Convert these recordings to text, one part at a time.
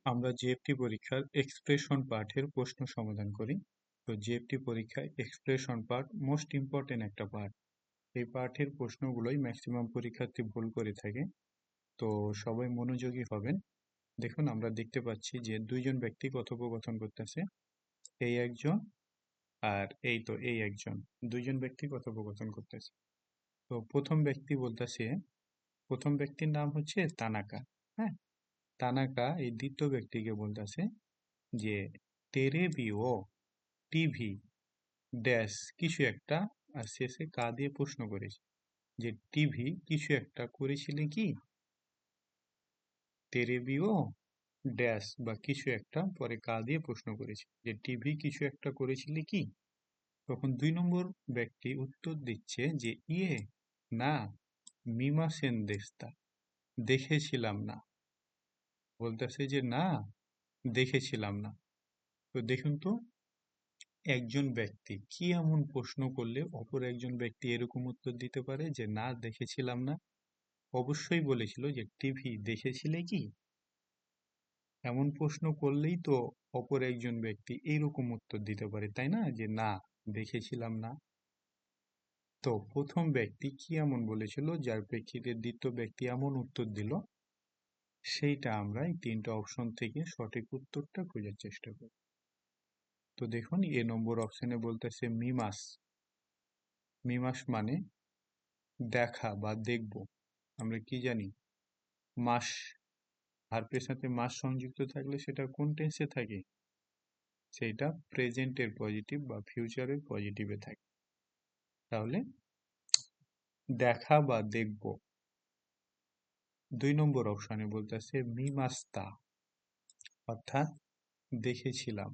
আমরা জিএফটি পরীক্ষার এক্সপ্রেশন পার্টের প্রশ্ন সমাধান করি। তো জিএফটি পরীক্ষায় এক্সপ্রেশন পার্ট মোস্ট ইম্পর্টেন্ট একটা পার্ট। এই পার্টের প্রশ্নগুলোই ম্যাক্সিমাম পরীক্ষার্থী ভুল করে থাকে। তো সবাই মনোযোগী হবেন। দেখুন, আমরা দেখতে পাচ্ছি যে দুইজন ব্যক্তি কথোপকথন করতেছে। এই একজন আর এই একজন, দুইজন ব্যক্তি কথোপকথন করতেছে। তো প্রথম ব্যক্তির নাম হচ্ছে তানাকা। হ্যাঁ, তানাকা এই দ্বিতীয় ব্যক্তিকে বলতেছে যে তেরে বিও টিভি ড্যাশ কিছু একটা, আর শেষে কা দিয়ে প্রশ্ন করেছে যে টিভি কিছু একটা করেছিলে কি, তেরে বিও ড্যাশ বা কিছু একটা, পরে কা দিয়ে প্রশ্ন করেছে যে টিভি কিছু একটা করেছিলে কি। তখন 2 নম্বর ব্যক্তি উত্তর দিচ্ছে যে ইয়ে না, মিমাসেন দেস্তা, দেখেছিলাম না। বলতেছে যে না, দেখেছিলাম না। তো দেখুন তো, একজন ব্যক্তি কি এমন প্রশ্ন করলে অপর একজন ব্যক্তি এরকম উত্তর দিতে পারে যে না, দেখেছিলাম না। অবশ্যই বলেছিল যে টিভি দেখেছিলে কি। এমন প্রশ্ন করলেই তো অপর একজন ব্যক্তি এইরকম উত্তর দিতে পারে, তাই না, যে না, দেখেছিলাম না। তো প্রথম ব্যক্তি কি এমন বলেছিল যার প্রেক্ষিতে দ্বিতীয় ব্যক্তি এমন উত্তর দিল, সেইটা আমরা এই 3টা অপশন থেকে সঠিক উত্তরটা খোঁজার চেষ্টা করি। তো দেখুন, এ নম্বর অপশনে বলতেছে মিমাস। মিমাস মানে দেখা বা দেখব। আমরা কি জানি, মাস, ভার্বের সাথে মাস সংযুক্ত থাকলে সেটা কোন টেন্সে থাকে, সেটা প্রেজেন্টের পজিটিভ বা ফিউচারের পজিটিভে থাকে। তাহলে দেখা বা দেখব। 2 নম্বর অপশনে বলতেছে মিমাস্তা, অর্থাৎ দেখেছিলাম,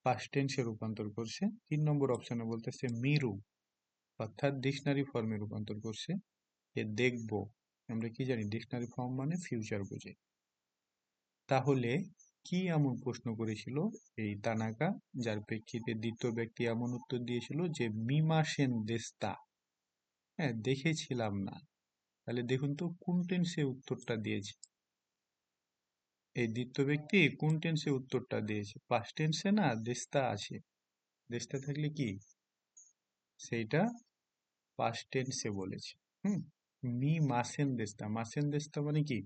পাস্ট টেন্সে রূপান্তর করছে। 3 নম্বর অপশনে বলতেছে মিরু, অর্থাৎ ডিকশনারি ফর্মে রূপান্তর করছে যে দেখব। আমরা কি জানি, ডিকশনারি ফর্ম মানে ফিউচার বোঝে। তাহলে কি এমন প্রশ্ন করেছিল এই তানাকা, যার প্রেক্ষিতে দ্বিতীয় ব্যক্তি এমন উত্তর দিয়েছিল যে মিমাসেন দেস্তা, হ্যাঁ, দেখেছিলাম না। তাহলে দেখুন তো কোন টেন্সে উত্তরটা দিয়েছে। এই দ্বিতীয় ব্যক্তি কোন টেন্সে উত্তরটা দিয়েছে, পাস্ট টেন্সে না, দেস্তা আছে। দেস্তা থাকলে কি, সেইটা পাস্ট টেন্সে বলেছে। মি মাসেন দেস্তা, মাসেন দেস্তা মানে কি,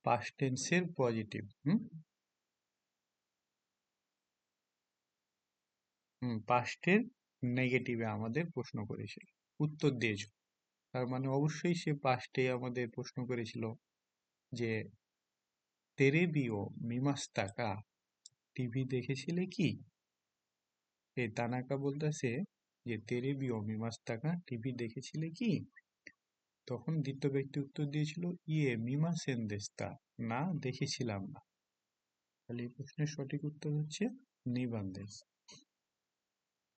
পাস্ট টেন্সের পজিটিভ। পাস্টের নেগেটিভে আমাদের প্রশ্ন করেছিল, উত্তর দিয়েছিল। তার মানে অবশ্যই সে পাস্টে আমাদের প্রশ্ন করেছিল যে তেরে বিও মিমাস্তাকা, টিভি দেখেছিলে কি। এই তানাকা বলতেছে যে তেরে বিও মিমাস্তাকা, টিভি দেখেছিলে কি। তখন দ্বিতীয় ব্যক্তি উত্তর দিয়েছিল ইয়ে মিমাসেন দেস্তা, না, দেখেছিলাম না। তাহলে এই প্রশ্নের সঠিক উত্তর হচ্ছে নিবান্দেশ।